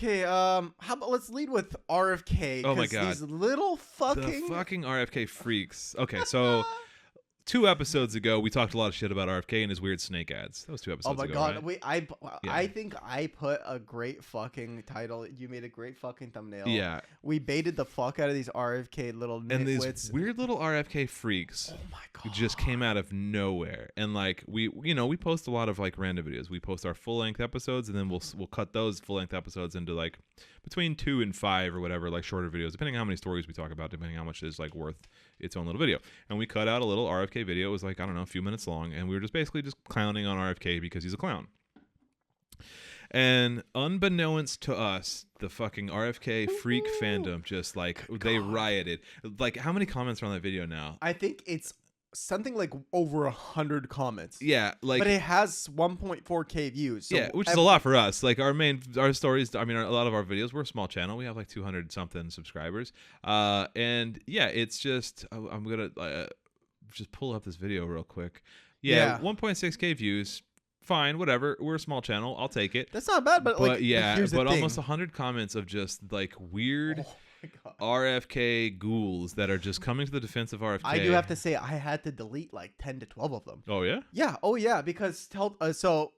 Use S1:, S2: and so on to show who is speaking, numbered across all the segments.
S1: Okay, how about let's lead with RFK.
S2: Oh my God.
S1: These little fucking...
S2: The fucking RFK freaks. Okay, so 2 episodes ago, we talked a lot of shit about RFK and his weird snake ads. That was 2 episodes ago,
S1: Oh my God!
S2: right?
S1: Wait,
S2: Yeah.
S1: I think I put a great fucking title. You made a great fucking thumbnail.
S2: Yeah.
S1: We baited the fuck out of these RFK little nitwits.
S2: And these weird little RFK freaks
S1: Oh my God!
S2: just came out of nowhere. And like we post a lot of like random videos. We post our full-length episodes, and then we'll cut those full-length episodes into like between 2 and 5 or whatever, like shorter videos, depending on how many stories we talk about, depending on how much is like worth its own little video. And we cut out a little RFK video. It was like, I don't know, a few minutes long, and we were just basically just clowning on RFK because he's a clown. And unbeknownst to us, the fucking RFK freak fandom just like they rioted. Like, how many comments are on that video now?
S1: I think it's something like over 100 comments.
S2: Yeah, like,
S1: but it has 1.4K views. So
S2: yeah, which is a lot for us. Like our stories. I mean, a lot of our videos. We're a small channel. We have like 200 something subscribers. And yeah, it's just I'm gonna just pull up this video real quick. Yeah. 1.6K views. Fine, whatever. We're a small channel. I'll take it.
S1: That's not bad, but like,
S2: yeah,
S1: here's the
S2: but
S1: thing.
S2: almost 100 comments of just like weird
S1: God.
S2: RFK ghouls that are just coming to the defense of RFK.
S1: I do have to say I had to delete like 10 to 12 of them.
S2: Oh yeah?
S1: Yeah. Oh yeah. Because so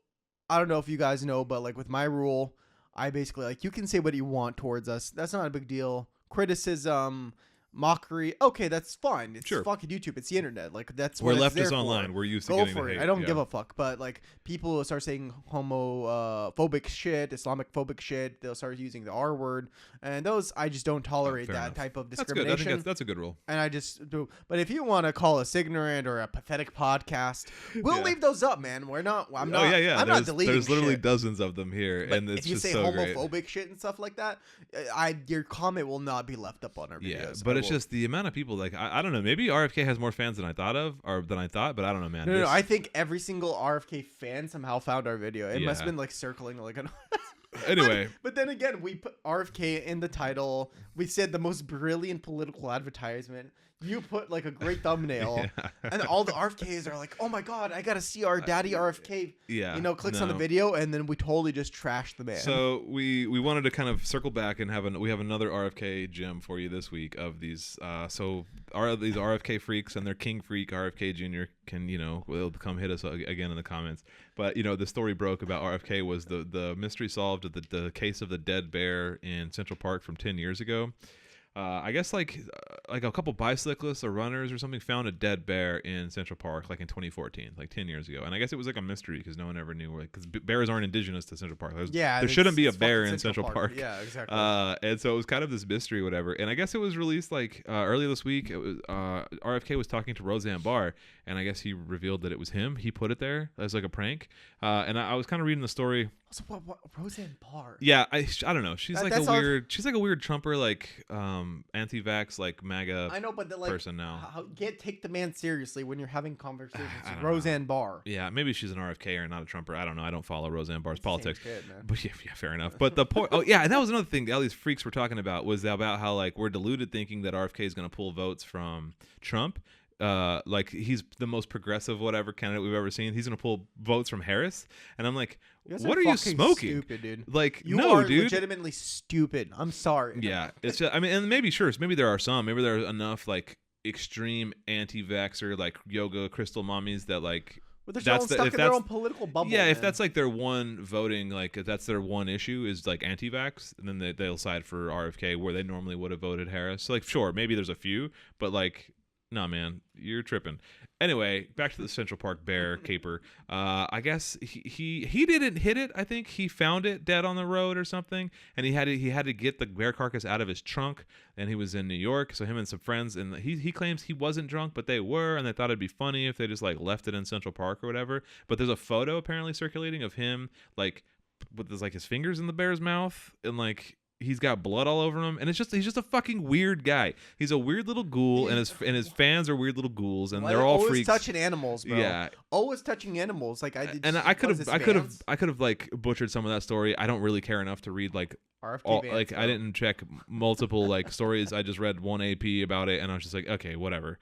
S1: I don't know if you guys know, but like with my rule, I basically like you can say what you want towards us. That's not a big deal. Criticism, mockery. Okay, that's fine. It's fucking YouTube. It's the internet. Like that's
S2: we're
S1: what it's
S2: leftist
S1: there
S2: online.
S1: for.
S2: We're used to
S1: Go
S2: getting
S1: for
S2: the
S1: it.
S2: hate.
S1: I don't give a fuck. But like people will start saying homophobic shit, Islamic phobic shit. They'll start using the R word, and those I just don't tolerate that type of discrimination.
S2: That's good. I think that's a good rule.
S1: And I just do. But if you want to call us ignorant or a pathetic podcast, we'll leave those up, man. We're not. I'm not. I'm not deleting.
S2: There's literally
S1: shit.
S2: dozens of them here,
S1: But
S2: and it's
S1: if you
S2: just
S1: say
S2: so
S1: homophobic
S2: great.
S1: shit and stuff like that, your comment will not be left up on our videos.
S2: Yeah, but it's just the amount of people. Like I don't know. Maybe RFK has more fans than I thought, but I don't know, man.
S1: No. I think every single RFK fan somehow found our video. It must have been like circling like an.
S2: Anyway,
S1: but then again, we put RFK in the title. We said the most brilliant political advertisement. You put like a great thumbnail, and all the RFKs are like, "Oh my God, I gotta see our daddy RFK."
S2: Yeah,
S1: clicks on the video, and then we totally just trashed the man.
S2: So we wanted to kind of circle back and we have another RFK gem for you this week of these. These RFK freaks and their King Freak RFK Jr. can will come hit us again in the comments. But the story broke about RFK was the mystery solved of the case of the dead bear in Central Park from 10 years ago. I guess like a couple bicyclists or runners or something found a dead bear in Central Park like in 2014, like 10 years ago. And I guess it was like a mystery because no one ever knew, because bears aren't indigenous to Central Park. There shouldn't be a bear in Central Park.
S1: Yeah, exactly.
S2: And so it was kind of this mystery or whatever. And I guess it was released like earlier this week. It was RFK was talking to Roseanne Barr, and I guess he revealed that it was him. He put it there as like a prank. And I was kind of reading the story.
S1: So what Roseanne Barr?
S2: Yeah, I don't know. She's like a weird Trumper, like anti-vax, like MAGA.
S1: I know, but
S2: person now.
S1: You can't take the man seriously when you're having conversations with Roseanne Barr. Yeah,
S2: maybe she's an RFK or not a Trumper. I don't know. I don't follow Roseanne Barr's politics.
S1: Shit, man.
S2: But yeah, fair enough. But the point. Oh yeah, and that was another thing. All these freaks were talking about was about how like we're deluded thinking that RFK is going to pull votes from Trump. Like he's the most progressive whatever candidate we've ever seen. He's gonna pull votes from Harris, and I'm like, what are you smoking?
S1: Stupid, dude.
S2: Like,
S1: you
S2: no,
S1: are
S2: dude.
S1: Legitimately stupid. I'm sorry.
S2: Yeah, it's just, I mean, and maybe there are some. Maybe there are enough like extreme anti-vaxxer like yoga crystal mommies that like.
S1: But they're stuck in their own political bubble.
S2: Yeah,
S1: man.
S2: if that's like their one voting, like if that's their one issue is like anti-vax, and then they'll side for RFK where they normally would have voted Harris. So like, sure, maybe there's a few, but like. No, man, you're tripping. Anyway, back to the Central Park bear caper. I guess he didn't hit it. I think he found it dead on the road or something, and he had to get the bear carcass out of his trunk. And he was in New York, so him and some friends, and he claims he wasn't drunk, but they were, and they thought it'd be funny if they just like left it in Central Park or whatever. But there's a photo apparently circulating of him like with his fingers in the bear's mouth, and like. He's got blood all over him, and he's just a fucking weird guy. He's a weird little ghoul, and his fans are weird little ghouls, and they're all freaks.
S1: Always touching animals, bro.
S2: Yeah,
S1: always touching animals. Like I did.
S2: And I could have like butchered some of that story. I don't really care enough to read like
S1: RFK bans,
S2: like I
S1: bro.
S2: didn't check multiple like stories. I just read one AP about it, and I was just like, okay, whatever.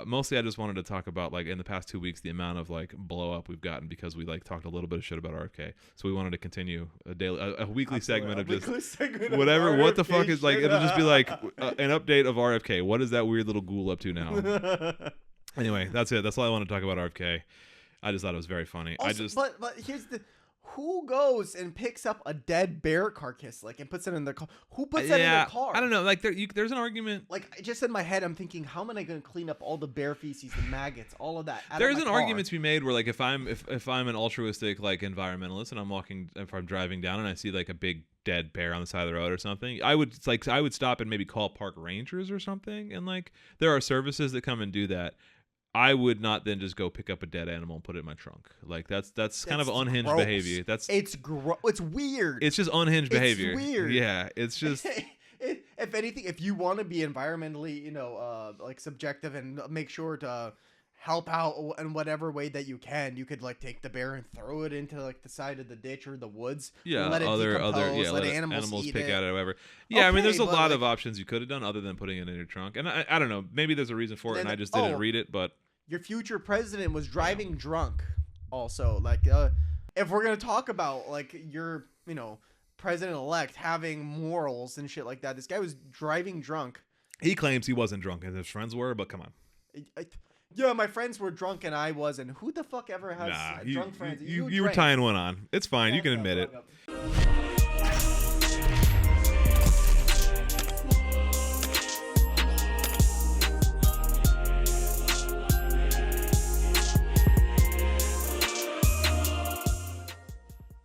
S2: Mostly, I just wanted to talk about like in the past 2 weeks the amount of like blow up we've gotten because we like talked a little bit of shit about RFK. So we wanted to continue a weekly segment of just whatever. What the fuck is like? It'll just be like an update of RFK. What is that weird little ghoul up to now? Anyway, that's it. That's all I want to talk about RFK. I just thought it was very funny.
S1: Also, but here's the. Who goes and picks up a dead bear carcass like and puts it in their car? Who puts that in their car?
S2: I don't know. Like there's an argument.
S1: Like just in my head, I'm thinking, how am I going to clean up all the bear feces, the maggots, all of that?
S2: There's an argument to be made where like if I'm an altruistic like environmentalist and if I'm driving down and I see like a big dead bear on the side of the road or something, I would stop and maybe call park rangers or something. And like there are services that come and do that. I would not then just go pick up a dead animal and put it in my trunk. Like that's kind of unhinged
S1: gross.
S2: Behavior.
S1: It's weird.
S2: It's just unhinged behavior.
S1: It's weird.
S2: Yeah, it's just.
S1: If anything, if you want to be environmentally, like subjective and make sure to help out in whatever way that you can, you could like take the bear and throw it into like the side of the ditch or the woods.
S2: Yeah,
S1: let it decompose, let
S2: animals
S1: eat
S2: pick
S1: it.
S2: at it or whatever. Yeah, I mean, there's a lot
S1: like,
S2: of options you could have done other than putting it in your trunk. And I don't know, maybe there's a reason for it, and I just didn't read it. But
S1: your future president was driving drunk. Also, like, if we're gonna talk about like your, president-elect having morals and shit like that, this guy was driving drunk.
S2: He claims he wasn't drunk and his friends were, but come on.
S1: Yeah, my friends were drunk and I wasn't. Who the fuck ever has drunk friends?
S2: You were tying one on. It's fine. You can admit it.